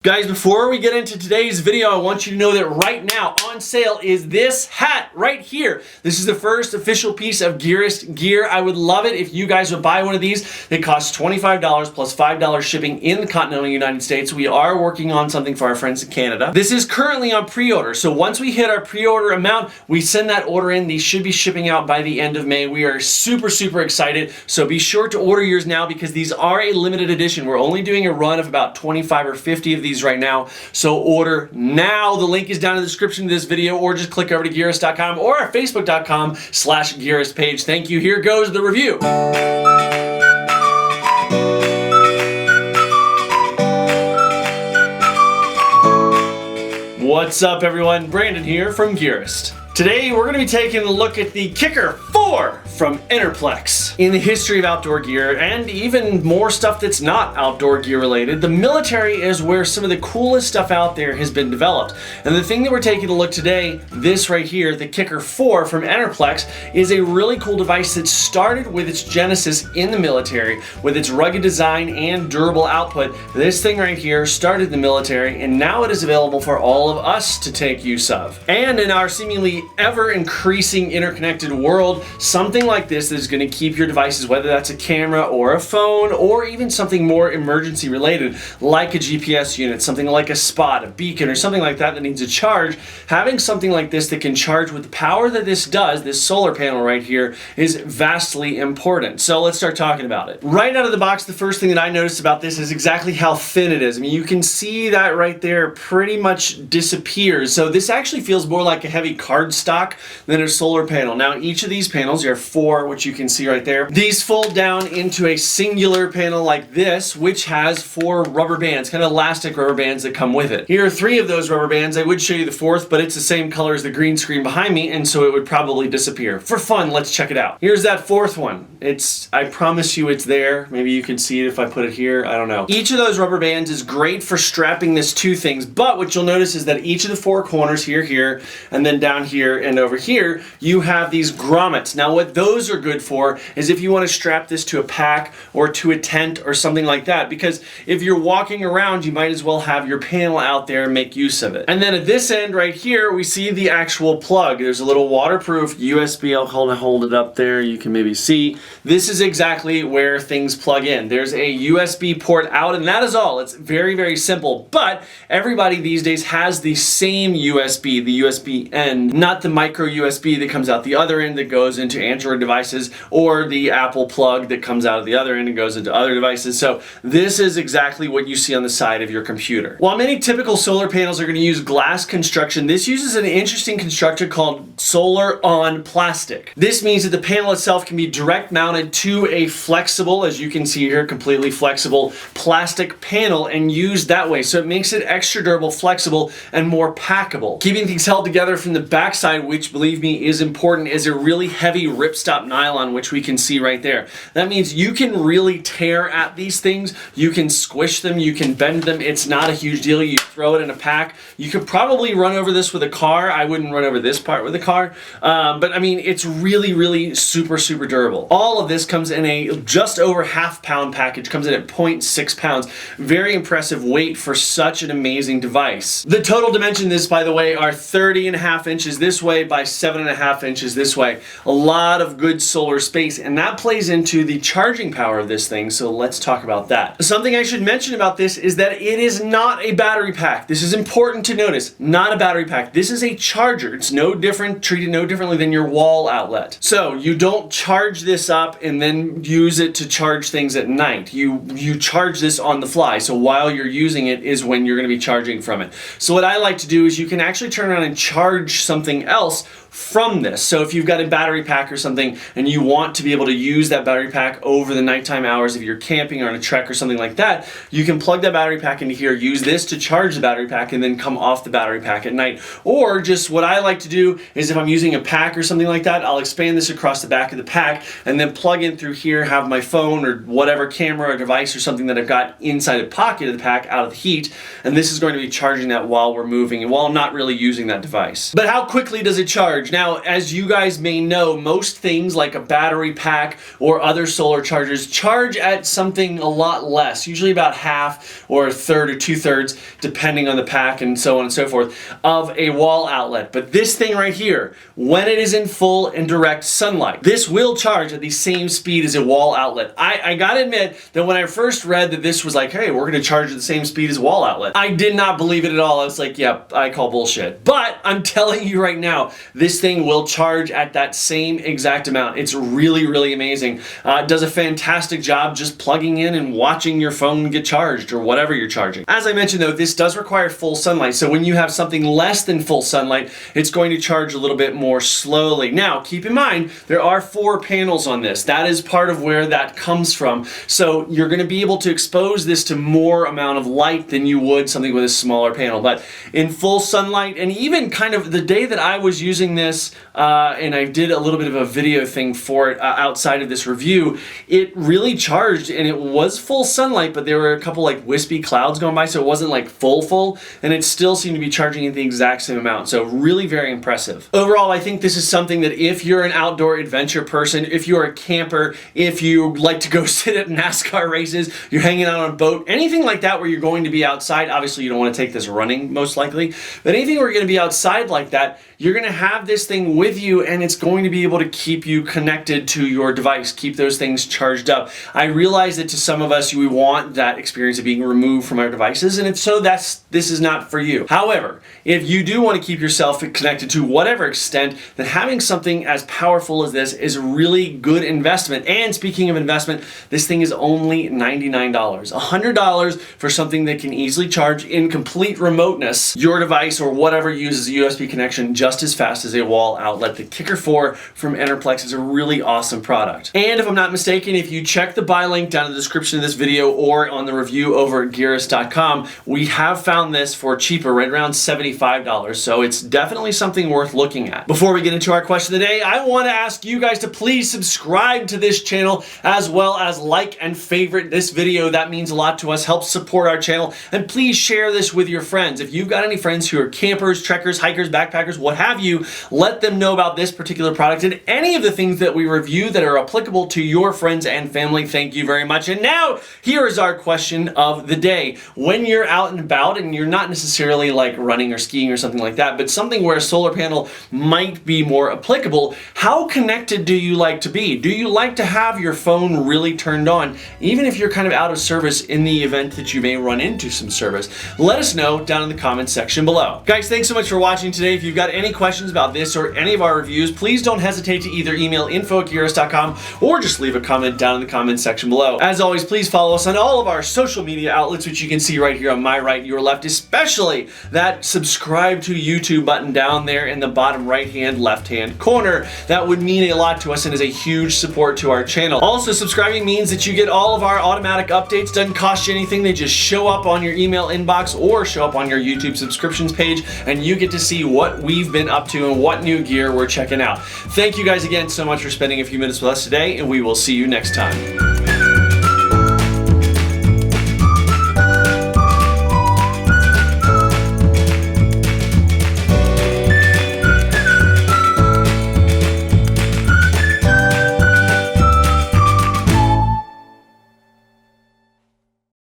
Guys, before we get into today's video, I want you to know that right now on sale is this hat right here. This is the first official piece of Gearist gear. I would love it if you guys would buy one of these. It costs $25 plus $5 shipping in the continental United States. We are working on something for our friends in Canada. This is currently on pre-order, so once we hit our pre-order amount, we send that order in. These should be shipping out by the end of May. We are super excited, so be sure to order yours now because these are a limited edition. We're only doing a run of about 25 or 50 of these right now, so order now. The link is down in the description of this video, or just click over to Gearist.com or our Facebook.com/Gearist page. Thank you. Here goes the review. What's up, everyone? Brandon here from Gearist. Today we're going to be taking a look at the Kickr IV from EnerPlex. In the history of outdoor gear, and even more stuff that's not outdoor gear related, the military is where some of the coolest stuff out there has been developed. And the thing that we're taking a look today, this right here, the Kickr IV from EnerPlex, is a really cool device that started with its genesis in the military. With its rugged design and durable output, this thing right here started in the military, and now it is available for all of us to take use of. And in our seemingly ever-increasing interconnected world, something like this is going to keep your devices, whether that's a camera or a phone or even something more emergency related like a GPS unit, something like a spot, a beacon, or something like that that needs a charge. Having something like this that can charge with the power that this does, this solar panel right here, is vastly important. So let's start talking about it. Right out of the box, the first thing that I noticed about this is exactly how thin it is. I mean, you can see that right there pretty much disappears. So this actually feels more like a heavy cardstock than a solar panel. Now, each of these panels, there are four, which you can see right there. These fold down into a singular panel like this, which has four rubber bands, kind of elastic rubber bands that come with it. Here are three of those rubber bands. I would show you the fourth, but it's the same color as the green screen behind me, and so it would probably disappear. For fun, let's check it out. Here's that fourth one. I promise you it's there. Maybe you can see it if I put it here. I don't know. Each of those rubber bands is great for strapping this to things, but what you'll notice is that each of the four corners here, and then down here and over here, you have these grommets. Now, what those are good for is if you want to strap this to a pack or to a tent or something like that, because if you're walking around, you might as well have your panel out there and make use of it. And then at this end right here, we see the actual plug. There's a little waterproof USB. I'll hold it up there. You can maybe see. This is exactly where things plug in. There's a USB port out, and that is all. It's very simple, but everybody these days has the same USB, the USB end, not the micro USB that comes out the other end that goes into Android devices, or the Apple plug that comes out of the other end and goes into other devices. So this is exactly what you see on the side of your computer. While many typical solar panels are going to use glass construction, this uses an interesting construction called solar on plastic. This means that the panel itself can be direct mounted to a flexible, as you can see here, completely flexible plastic panel and used that way. So it makes it extra durable, flexible, and more packable. Keeping things held together from the backside, which believe me is important, is a really heavy ripstop nylon, which we can see right there. That means you can really tear at these things, you can squish them, you can bend them. It's not a huge deal. You throw it in a pack. You could probably run over this with a car. I wouldn't run over this part with a car, but I mean, it's really super durable. All of this comes in a just over half-pound package, comes in at 0.6 pounds. Very impressive weight for such an amazing device. The total dimension of this, by the way, are 30.5 inches this way by 7.5 inches this way. A lot of good solar space, and that plays into the charging power of this thing, so let's talk about that. Something I should mention about this is that it is not a battery pack. This is important to notice. Not a battery pack. This is a charger. It's no different, treated no differently than your wall outlet. So you don't charge this up and then use it to charge things at night. You charge this on the fly, so while you're using it is when you're going to be charging from it. So what I like to do is you can actually turn around and charge something else from this. So if you've got a battery pack or something and you want to be able to use that battery pack over the nighttime hours, if you're camping or on a trek or something like that, you can plug that battery pack into here, use this to charge the battery pack, and then come off the battery pack at night. Or just what I like to do is if I'm using a pack or something like that, I'll expand this across the back of the pack and then plug in through here, have my phone or whatever camera or device or something that I've got inside a pocket of the pack out of the heat, and this is going to be charging that while we're moving and while I'm not really using that device. But how quickly does it charge? Now, as you guys may know, though most things like a battery pack or other solar chargers charge at something a lot less, usually about half or a third or 2/3, depending on the pack and so on and so forth, of a wall outlet. But this thing right here, when it is in full and direct sunlight, this will charge at the same speed as a wall outlet. I gotta admit that when I first read that this was like, hey, we're gonna charge at the same speed as a wall outlet, I did not believe it at all. I was like, yeah, I call bullshit. But I'm telling you right now, this thing will charge at that same exact amount. It's really, really amazing. It does a fantastic job just plugging in and watching your phone get charged or whatever you're charging. As I mentioned though, this does require full sunlight. So when you have something less than full sunlight, it's going to charge a little bit more slowly. Now, keep in mind, there are 4 panels on this. That is part of where that comes from. So you're going to be able to expose this to more amount of light than you would something with a smaller panel. But in full sunlight, and even kind of the day that I was using this, and I did a little bit of a video thing for it outside of this review, it really charged and it was full sunlight, but there were a couple like wispy clouds going by, so it wasn't like full, and it still seemed to be charging at the exact same amount. So really very impressive. Overall, I think this is something that if you're an outdoor adventure person, if you're a camper, if you like to go sit at NASCAR races, you're hanging out on a boat, anything like that where you're going to be outside, obviously you don't want to take this running most likely, but anything where you're going to be outside like that, you're going to have this thing with you and it's going to be able to keep you connected to your device, keep those things charged up. I realize that to some of us, we want that experience of being removed from our devices, and if so, this is not for you. However, if you do want to keep yourself connected to whatever extent, then having something as powerful as this is a really good investment. And speaking of investment, this thing is only $99. $100 for something that can easily charge in complete remoteness your device or whatever uses a USB connection just as fast as a wall outlet. The Kickr IV from EnerPlex is a really awesome product. And if I'm not mistaken, if you check the buy link down in the description of this video or on the review over at Gearist.com, we have found this for cheaper, right around $75. So it's definitely something worth looking at. Before we get into our question of the day, I want to ask you guys to please subscribe to this channel as well as like and favorite this video. That means a lot to us, helps support our channel, and please share this with your friends. If you've got any friends who are campers, trekkers, hikers, backpackers, what have you, let them know about this particular product and any of the things that we review that are applicable to your friends and family. Thank you very much. And now, here is our question of the day. When you're out and about and you're not necessarily like running or skiing or something like that, but something where a solar panel might be more applicable, how connected do you like to be? Do you like to have your phone really turned on, even if you're kind of out of service in the event that you may run into some service? Let us know down in the comments section below. Guys, thanks so much for watching today. If you've got any questions about this or any of our reviews, please don't hesitate to either email info@gearist.com or just leave a comment down in the comments section below. As always, please follow us on all of our social media outlets, which you can see right here on my right, your left, especially that subscribe to YouTube button down there in the bottom right-hand, left-hand corner. That would mean a lot to us and is a huge support to our channel. Also, subscribing means that you get all of our automatic updates. Doesn't cost you anything. They just show up on your email inbox or show up on your YouTube subscriptions page, and you get to see what we've been up to and what new gear we're checking out. Thank you guys again so much for spending a few minutes with us today, and we will see you next time.